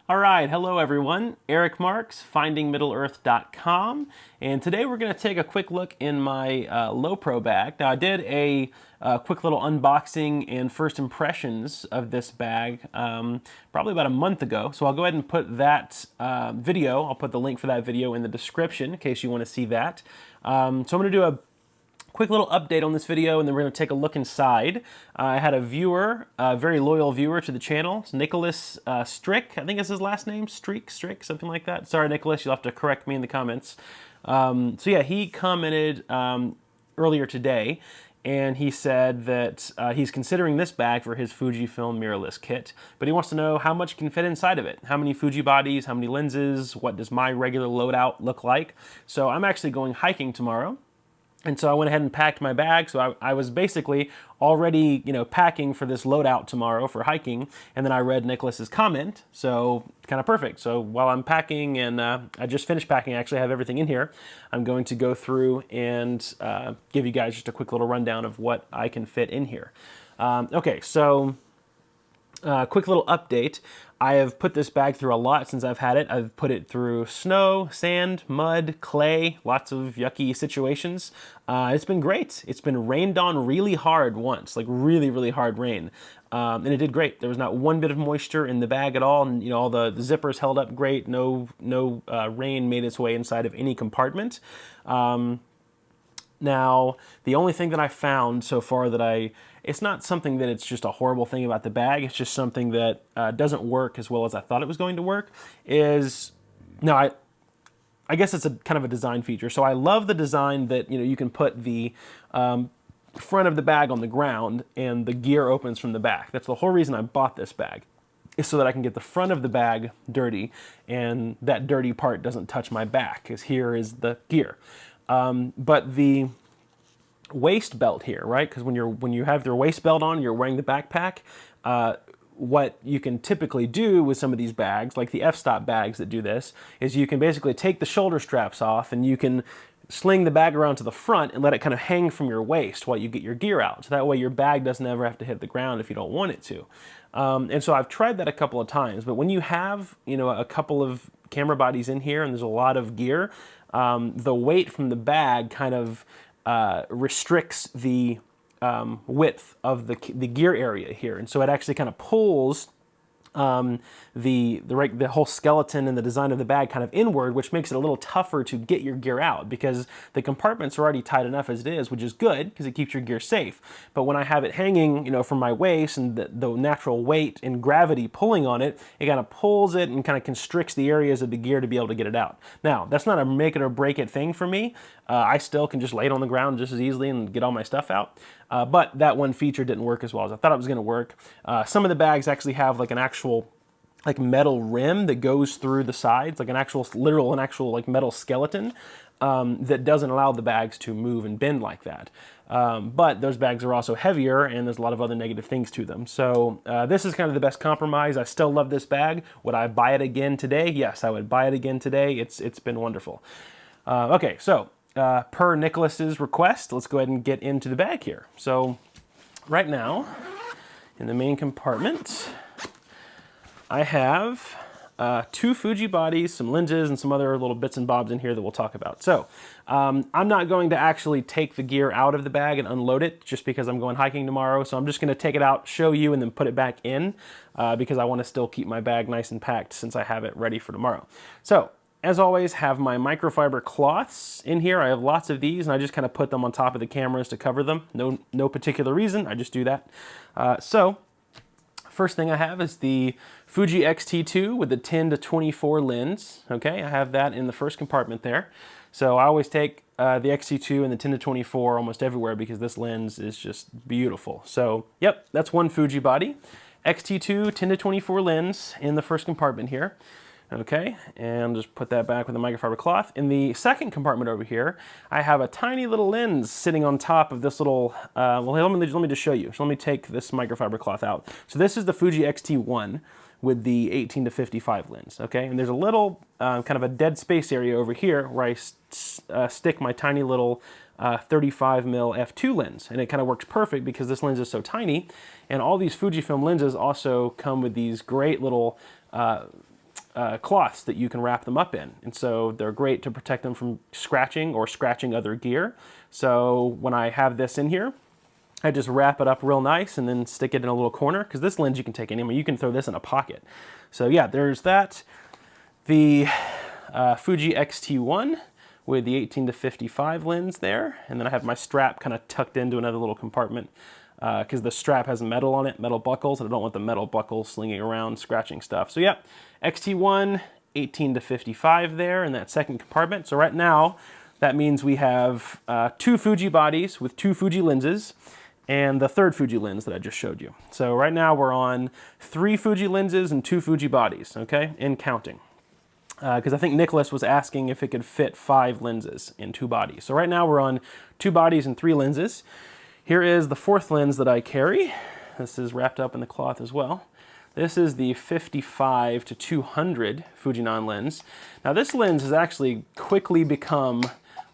All right, hello everyone. Eric Marks, findingmiddleearth.com, and today we're going to take a quick look in my LowePro bag. Now I did a quick little unboxing and first impressions of this bag probably about a month ago, so I'll go ahead and put that video, I'll put the link for that video in the description in case you want to see that. So I'm going to do a quick little update on this video, and then we're going to take a look inside. I had a viewer, a very loyal viewer to the channel. It's Nicholas Strick, I think is his last name, Strick, something like that. Sorry, Nicholas, you'll have to correct me in the comments. So yeah, he commented earlier today, and he said that he's considering this bag for his Fujifilm mirrorless kit, but he wants to know how much can fit inside of it. How many Fuji bodies, how many lenses, what does my regular loadout look like? So I'm actually going hiking tomorrow. And so I went ahead and packed my bag. So I was basically already, packing for this loadout tomorrow for hiking. And then I read Nicholas's comment, so kind of perfect. So while I'm packing, and I just finished packing, I actually have everything in here. I'm going to go through and give you guys just a quick little rundown of what I can fit in here. Okay, so quick little update. I have put this bag through a lot since I've had it. I've put it through snow, sand, mud, clay, lots of yucky situations. It's been great. It's been rained on really hard once, like really, really hard rain. And it did great. There was not one bit of moisture in the bag at all. And all the zippers held up great. No rain made its way inside of any compartment. Now, the only thing that I found so far that it's not something that it's just a horrible thing about the bag, it's just something that doesn't work as well as I thought it was going to work, I guess it's a kind of a design feature. So I love the design that, you can put the front of the bag on the ground and the gear opens from the back. That's the whole reason I bought this bag, is so that I can get the front of the bag dirty and that dirty part doesn't touch my back, because here is the gear. But the waist belt here, right? Because when you have your waist belt on, you're wearing the backpack. What you can typically do with some of these bags, like the f-stop bags that do this, is you can basically take the shoulder straps off and you can sling the bag around to the front and let it kind of hang from your waist while you get your gear out. So that way your bag doesn't ever have to hit the ground if you don't want it to. And so I've tried that a couple of times, but when you have, a couple of camera bodies in here and there's a lot of gear, the weight from the bag kind of restricts the width of the gear area here, and so it actually kind of pulls the whole skeleton and the design of the bag kind of inward, which makes it a little tougher to get your gear out, because the compartments are already tight enough as it is, which is good because it keeps your gear safe. But when I have it hanging, from my waist, and the natural weight and gravity pulling on it, it kind of pulls it and kind of constricts the areas of the gear to be able to get it out. Now, that's not a make it or break it thing for me. I still can just lay it on the ground just as easily and get all my stuff out. But that one feature didn't work as well as I thought it was going to work. Some of the bags actually have like an actual metal rim that goes through the sides, like an actual metal skeleton that doesn't allow the bags to move and bend like that. But those bags are also heavier, and there's a lot of other negative things to them. So this is kind of the best compromise. I still love this bag. Would I buy it again today? Yes, I would buy it again today. It's been wonderful. Okay, so per Nicholas's request, let's go ahead and get into the bag here. So right now, in the main compartment, I have 2 Fuji bodies, some lenses, and some other little bits and bobs in here that we'll talk about. So I'm not going to actually take the gear out of the bag and unload it just because I'm going hiking tomorrow. So I'm just going to take it out, show you, and then put it back in because I want to still keep my bag nice and packed since I have it ready for tomorrow. So as always, have my microfiber cloths in here. I have lots of these, and I just kind of put them on top of the cameras to cover them. No particular reason, I just do that. So first thing I have is the Fuji X-T2 with the 10-24 lens. Okay, I have that in the first compartment there. So I always take the X-T2 and the 10-24 almost everywhere because this lens is just beautiful. So yep, that's one Fuji body. X-T2 10-24 lens in the first compartment here. Okay, and just put that back with a microfiber cloth. In the second compartment over here, I have a tiny little lens sitting on top of this little, well, let me just show you. So let me take this microfiber cloth out. So this is the Fuji X-T1 with the 18-55 lens, okay? And there's a little kind of a dead space area over here where I stick my tiny little 35mm f2 lens, and it kind of works perfect because this lens is so tiny. And all these Fujifilm lenses also come with these great little cloths that you can wrap them up in. And so they're great to protect them from scratching or scratching other gear. So when I have this in here, I just wrap it up real nice and then stick it in a little corner, because this lens you can take anywhere. You can throw this in a pocket. So yeah, there's that. The Fuji X-T2 with the 18-55 lens there. And then I have my strap kind of tucked into another little compartment, because the strap has metal on it, metal buckles, and I don't want the metal buckles slinging around, scratching stuff. So yeah, X-T2, 18-55 there in that second compartment. So right now, that means we have 2 Fuji bodies with 2 Fuji lenses, and the third Fuji lens that I just showed you. So right now we're on 3 Fuji lenses and 2 Fuji bodies, okay, and counting. Because I think Nicholas was asking if it could fit 5 lenses in 2 bodies. So right now we're on 2 bodies and 3 lenses. Here is the 4th lens that I carry. This is wrapped up in the cloth as well. This is the 55-200 Fujinon lens. Now this lens has actually quickly become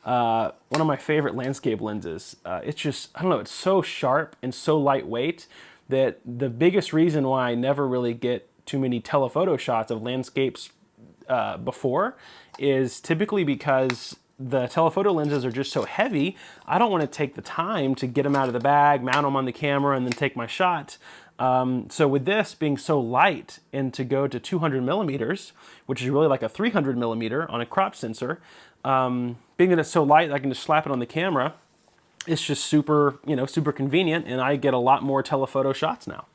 one of my favorite landscape lenses. It's just, I don't know, it's so sharp and so lightweight that the biggest reason why I never really get too many telephoto shots of landscapes before is typically because the telephoto lenses are just so heavy. I don't want to take the time to get them out of the bag, mount them on the camera, and then take my shot. So with this being so light, and to go to 200 millimeters, which is really like a 300 millimeter on a crop sensor, being that it's so light, I can just slap it on the camera. It's just super, super convenient, and I get a lot more telephoto shots now.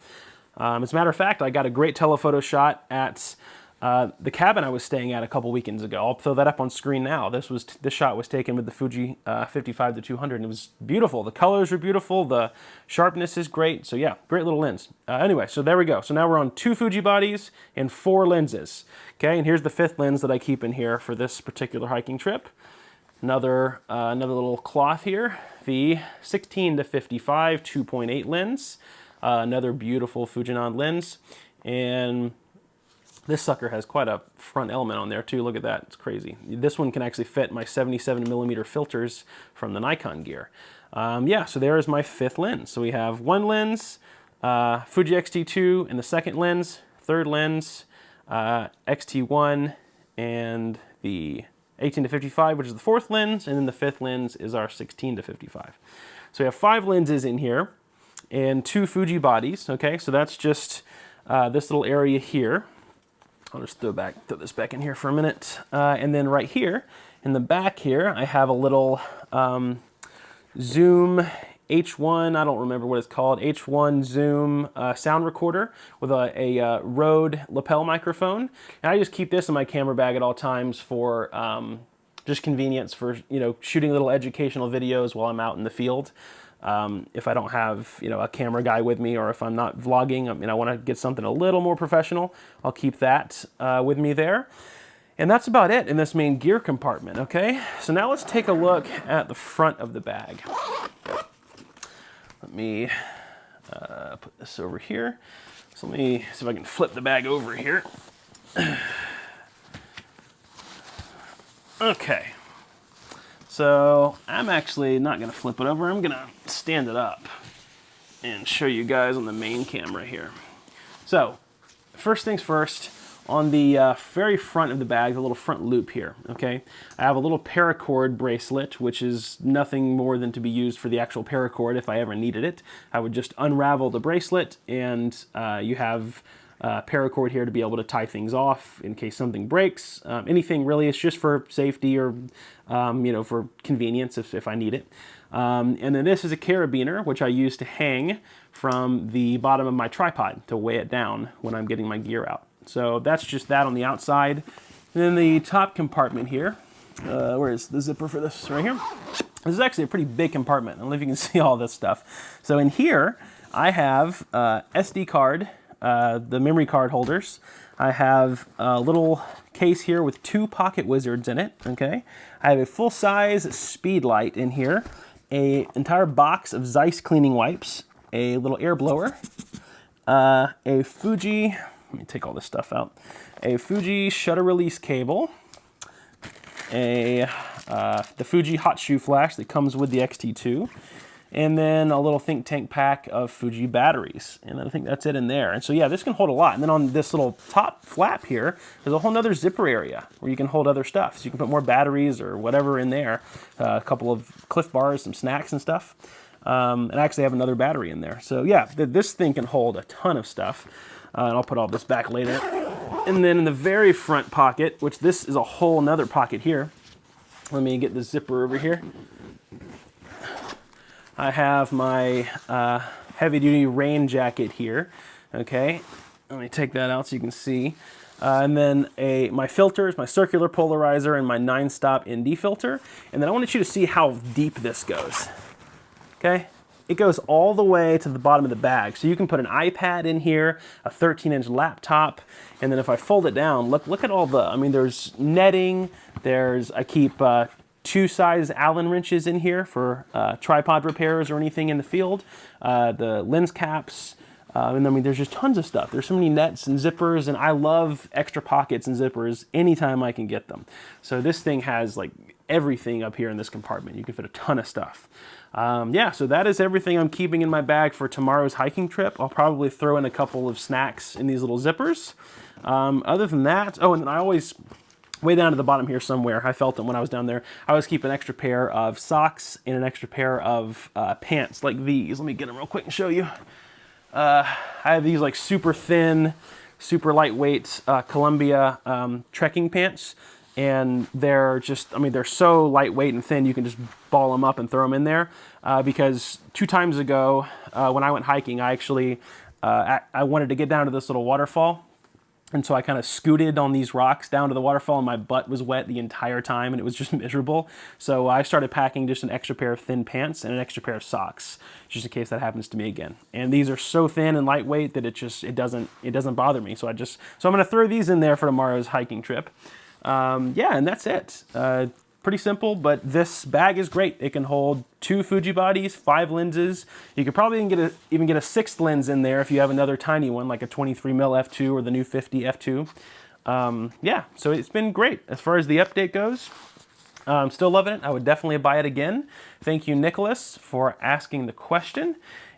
As a matter of fact, I got a great telephoto shot at the cabin I was staying at a couple weekends ago. I'll throw that up on screen now. This shot was taken with the Fuji 55-200, and it was beautiful. The colors are beautiful. The sharpness is great. So yeah, great little lens. Anyway, so there we go. So now we're on 2 Fuji bodies and 4 lenses. Okay, and here's the 5th lens that I keep in here for this particular hiking trip. Another little cloth here. The 16-55 2.8 lens. Another beautiful Fujinon lens, and this sucker has quite a front element on there too. Look at that, it's crazy. This one can actually fit my 77 millimeter filters from the Nikon gear. Yeah, so there is my 5th lens. So we have 1 lens, Fuji X-T2, and the 2nd lens, 3rd lens, X-T2, and the 18-55, which is the 4th lens, and then the 5th lens is our 16-55. So we have 5 lenses in here, and 2 Fuji bodies, okay? So that's just this little area here. I'll just throw this back in here for a minute. And then right here, in the back here, I have a little Zoom H1, I don't remember what it's called, H1 Zoom sound recorder with a Rode lapel microphone. And I just keep this in my camera bag at all times for just convenience for, shooting little educational videos while I'm out in the field. If I don't have, a camera guy with me, or if I'm not vlogging, I want to get something a little more professional, I'll keep that with me there. And that's about it in this main gear compartment, okay? So now let's take a look at the front of the bag. Let me put this over here. So let me see if I can flip the bag over here. Okay. So I'm actually not going to flip it over. I'm going to stand it up and show you guys on the main camera here. So first things first, on the very front of the bag, the little front loop here, okay? I have a little paracord bracelet, which is nothing more than to be used for the actual paracord if I ever needed it. I would just unravel the bracelet, and you have paracord here to be able to tie things off in case something breaks. Anything really, it's just for safety or for convenience if I need it. And then this is a carabiner, which I use to hang from the bottom of my tripod to weigh it down when I'm getting my gear out. So that's just that on the outside. And then the top compartment here, where is the zipper for this? Right here. This is actually a pretty big compartment. I don't know if you can see all this stuff. So in here, I have SD card, the memory card holders. I have a little case here with 2 pocket wizards in it, okay? I have a full-size speed light in here, an entire box of Zeiss cleaning wipes, a little air blower, a Fuji, let me take all this stuff out, a Fuji shutter release cable, the Fuji hot shoe flash that comes with the X-T2, and then a little think tank pack of Fuji batteries. And I think that's it in there. And so yeah, this can hold a lot. And then on this little top flap here, there's a whole nother zipper area where you can hold other stuff. So you can put more batteries or whatever in there, a couple of Cliff Bars, some snacks and stuff. And I actually have another battery in there. So yeah, this thing can hold a ton of stuff. And I'll put all this back later. And then in the very front pocket, which this is a whole nother pocket here. Let me get the zipper over here. I have my heavy-duty rain jacket here. Okay, let me take that out so you can see. And then my filters, my circular polarizer, and my 9-stop ND filter. And then I wanted you to see how deep this goes. Okay, it goes all the way to the bottom of the bag. So you can put an iPad in here, a 13-inch laptop, and then if I fold it down, look at all the, I mean, there's netting, I keep 2 size Allen wrenches in here for tripod repairs or anything in the field, the lens caps, and I mean, there's just tons of stuff. There's so many nets and zippers, and I love extra pockets and zippers anytime I can get them. So this thing has like everything up here in this compartment. You can fit a ton of stuff. Yeah, so that is everything I'm keeping in my bag for tomorrow's hiking trip. I'll probably throw in a couple of snacks in these little zippers. Other than that, oh, and then I always, way down to the bottom here somewhere, I felt it when I was down there, I always keep an extra pair of socks and an extra pair of pants like these. Let me get them real quick and show you. I have these like super thin, super lightweight Columbia trekking pants. And they're just, I mean, they're so lightweight and thin, you can just ball them up and throw them in there. Because 2 times ago, when I went hiking, I actually, I wanted to get down to this little waterfall. And so I kind of scooted on these rocks down to the waterfall, and my butt was wet the entire time, and it was just miserable. So I started packing just an extra pair of thin pants and an extra pair of socks, just in case that happens to me again. And these are so thin and lightweight that it doesn't bother me. So I'm gonna throw these in there for tomorrow's hiking trip. Yeah, and that's it. Pretty simple, but this bag is great. It can hold 2 Fuji bodies, 5 lenses. You could probably even get a 6th lens in there if you have another tiny one, like a 23mm f2 or the new 50 f2. Yeah, so it's been great. As far as the update goes, I'm still loving it. I would definitely buy it again. Thank you, Nicholas, for asking the question.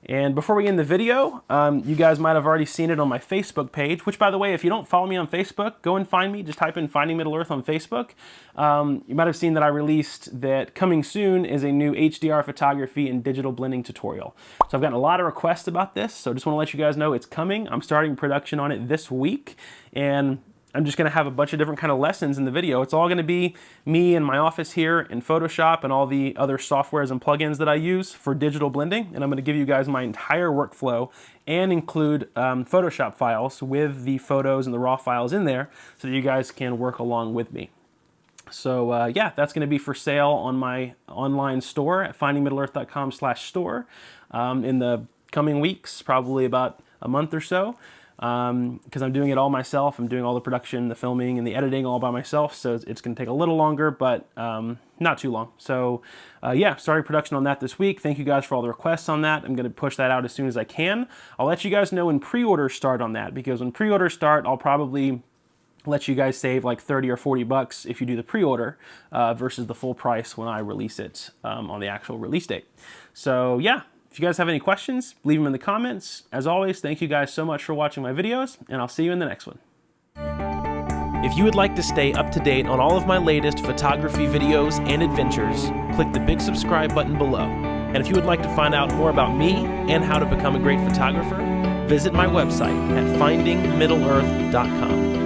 And before we end the video, you guys might have already seen it on my Facebook page, which, by the way, if you don't follow me on Facebook, go and find me. Just type in Finding Middle Earth on Facebook. You might have seen that I released that coming soon is a new HDR photography and digital blending tutorial. So I've gotten a lot of requests about this, so just want to let you guys know it's coming. I'm starting production on it this week, and I'm just going to have a bunch of different kind of lessons in the video. It's all going to be me in my office here in Photoshop and all the other softwares and plugins that I use for digital blending. And I'm going to give you guys my entire workflow and include Photoshop files with the photos and the raw files in there so that you guys can work along with me. So yeah, that's going to be for sale on my online store at findingmiddleearth.com/store in the coming weeks, probably about a month or so. Because I'm doing it all myself. I'm doing all the production, the filming, and the editing all by myself, so it's going to take a little longer, but not too long. So yeah, starting production on that this week. Thank you guys for all the requests on that. I'm going to push that out as soon as I can. I'll let you guys know when pre-orders start on that, because when pre-orders start, I'll probably let you guys save like 30 or 40 bucks if you do the pre-order versus the full price when I release it on the actual release date. So yeah. If you guys have any questions, leave them in the comments. As always, thank you guys so much for watching my videos, and I'll see you in the next one. If you would like to stay up to date on all of my latest photography videos and adventures, click the big subscribe button below. And if you would like to find out more about me and how to become a great photographer, visit my website at findingmiddleearth.com.